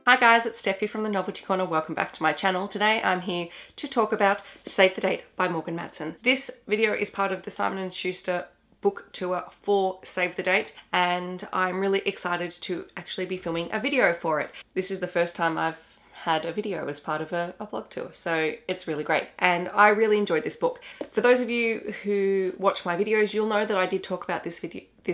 Hi guys, it's Steffi from the Novelty Corner. Welcome back to my channel. Today I'm here to talk about Save the Date by Morgan Matson. This video is part of the Simon Schuster book tour for Save the Date, and I'm really excited to actually be filming a video for it. This is the first time I've had a video as part of a blog tour, so it's really great and I really enjoyed this book. For those of you who watch my videos, you'll know that I did talk about this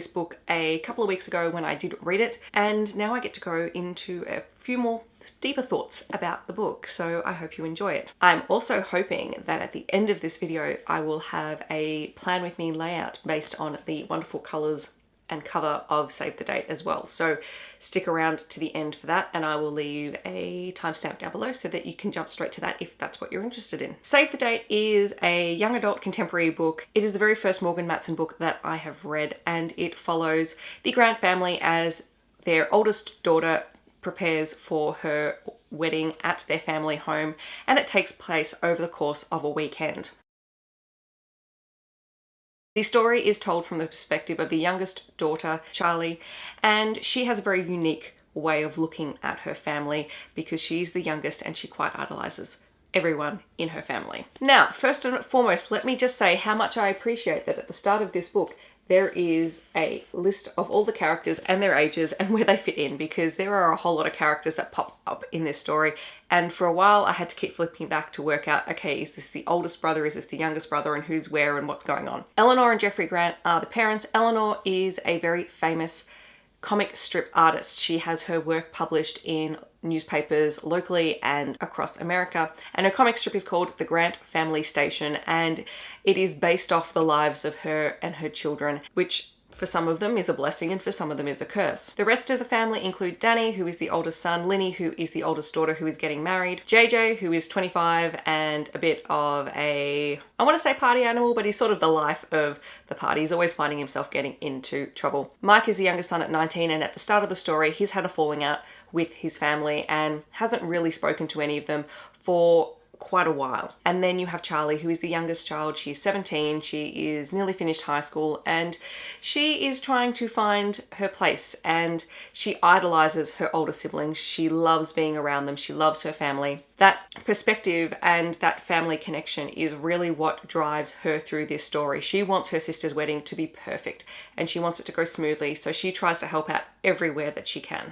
book a couple of weeks ago when I did read it, and now I get to go into a few more deeper thoughts about the book, so I hope you enjoy it. I'm also hoping that at the end of this video I will have a plan with me layout based on the wonderful colours and cover of Save the Date as well. So stick around to the end for that, and I will leave a timestamp down below so that you can jump straight to that if that's what you're interested in. Save the Date is a young adult contemporary book. It is the very first Morgan Matson book that I have read, and it follows the Grant family as their oldest daughter prepares for her wedding at their family home, and it takes place over the course of a weekend. The story is told from the perspective of the youngest daughter, Charlie, and she has a very unique way of looking at her family because she's the youngest and she quite idolizes everyone in her family. Now, first and foremost, let me just say how much I appreciate that at the start of this book there is a list of all the characters and their ages and where they fit in, because there are a whole lot of characters that pop up in this story, and for a while I had to keep flipping back to work out, okay, is this the oldest brother, is this the youngest brother, and who's where and what's going on. Eleanor and Jeffrey Grant are the parents. Eleanor is a very famous comic strip artist. She has her work published in newspapers locally and across America, and her comic strip is called The Grant Family Station, and it is based off the lives of her and her children, which for some of them is a blessing and for some of them is a curse. The rest of the family include Danny, who is the oldest son, Linny, who is the oldest daughter who is getting married, JJ, who is 25 and a bit of a, I want to say party animal, but he's sort of the life of the party. He's always finding himself getting into trouble. Mike is the youngest son at 19, and at the start of the story he's had a falling out with his family and hasn't really spoken to any of them for quite a while. And then you have Charlie, who is the youngest child. She's 17, she is nearly finished high school, and she is trying to find her place, and she idolizes her older siblings. She loves being around them, she loves her family. That perspective and that family connection is really what drives her through this story. She wants her sister's wedding to be perfect and she wants it to go smoothly, so she tries to help out everywhere that she can.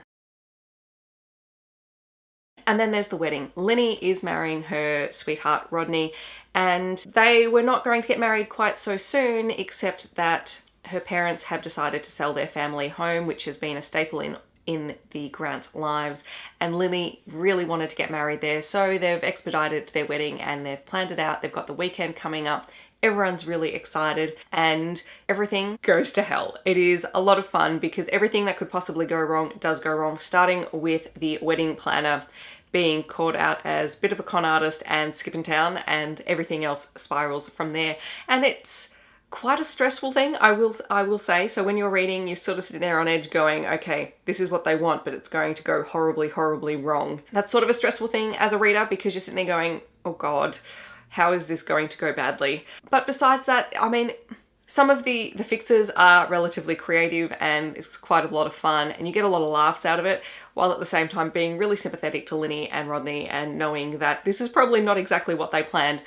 And then there's the wedding. Linny is marrying her sweetheart, Rodney, and they were not going to get married quite so soon, except that her parents have decided to sell their family home, which has been a staple in the Grants' lives, and Linny really wanted to get married there, so they've expedited their wedding and they've planned it out. They've got the weekend coming up. Everyone's really excited and everything goes to hell. It is a lot of fun because everything that could possibly go wrong does go wrong, starting with the wedding planner being caught out as a bit of a con artist and skipping town, and everything else spirals from there. And it's quite a stressful thing, I will say. So when you're reading, you're sort of sitting there on edge going, okay, this is what they want, but it's going to go horribly, horribly wrong. That's sort of a stressful thing as a reader because you're sitting there going, oh God, how is this going to go badly? But besides that, I mean, some of the fixes are relatively creative and it's quite a lot of fun, and you get a lot of laughs out of it, while at the same time being really sympathetic to Linny and Rodney and knowing that this is probably not exactly what they planned.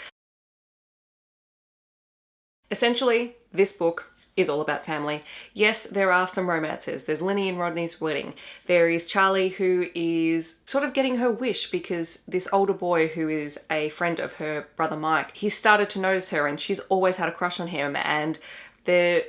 Essentially, this book is all about family. Yes, there are some romances. There's Linny and Rodney's wedding. There is Charlie, who is sort of getting her wish because this older boy who is a friend of her brother Mike, he's started to notice her and she's always had a crush on him, and they're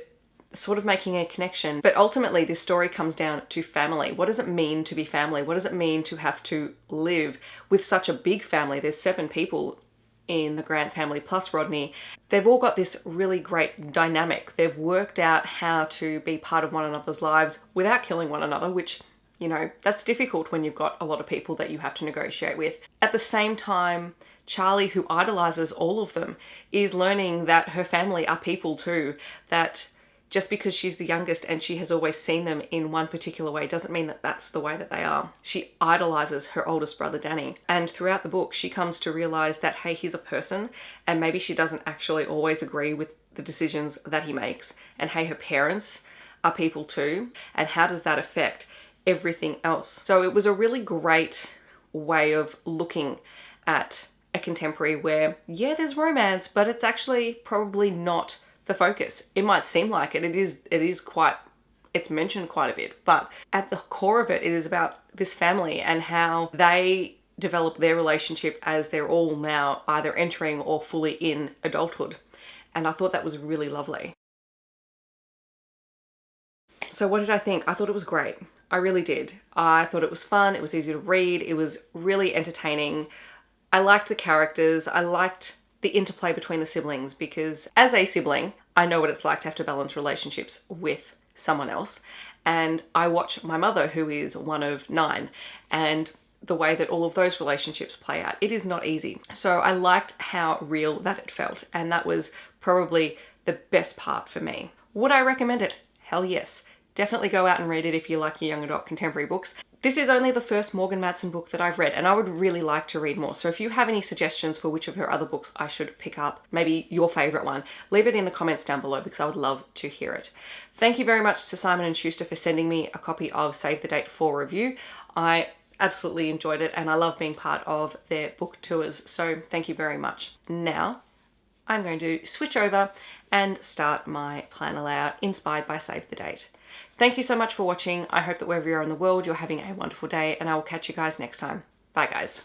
sort of making a connection. But ultimately this story comes down to family. What does it mean to be family? What does it mean to have to live with such a big family? There's 7 people in the Grant family plus Rodney. They've all got this really great dynamic. They've worked out how to be part of one another's lives without killing one another, which, you know, that's difficult when you've got a lot of people that you have to negotiate with. At the same time, Charlie, who idolizes all of them, is learning that her family are people too, that just because she's the youngest and she has always seen them in one particular way doesn't mean that that's the way that they are. She idolizes her oldest brother, Danny. And throughout the book, she comes to realize that, hey, he's a person and maybe she doesn't actually always agree with the decisions that he makes. And hey, her parents are people too. And how does that affect everything else? So it was a really great way of looking at a contemporary where, yeah, there's romance, but it's actually probably not the focus. It might seem like it. It is quite, it's mentioned quite a bit, but at the core of it, it is about this family and how they develop their relationship as they're all now either entering or fully in adulthood. And I thought that was really lovely. So what did I think? I thought it was great. I really did. I thought it was fun. It was easy to read. It was really entertaining. I liked the characters. I liked the interplay between the siblings because as a sibling, I know what it's like to have to balance relationships with someone else. And I watch my mother, who is one of 9, and the way that all of those relationships play out. It is not easy. So I liked how real that it felt. And that was probably the best part for me. Would I recommend it? Hell yes. Definitely go out and read it if you like your young adult contemporary books. This is only the first Morgan Matson book that I've read, and I would really like to read more. So if you have any suggestions for which of her other books I should pick up, maybe your favorite one, leave it in the comments down below because I would love to hear it. Thank you very much to Simon & Schuster for sending me a copy of Save the Date for review. I absolutely enjoyed it and I love being part of their book tours. So thank you very much. Now I'm going to switch over and start my planner layout inspired by Save the Date. Thank you so much for watching. I hope that wherever you are in the world, you're having a wonderful day, and I will catch you guys next time. Bye guys.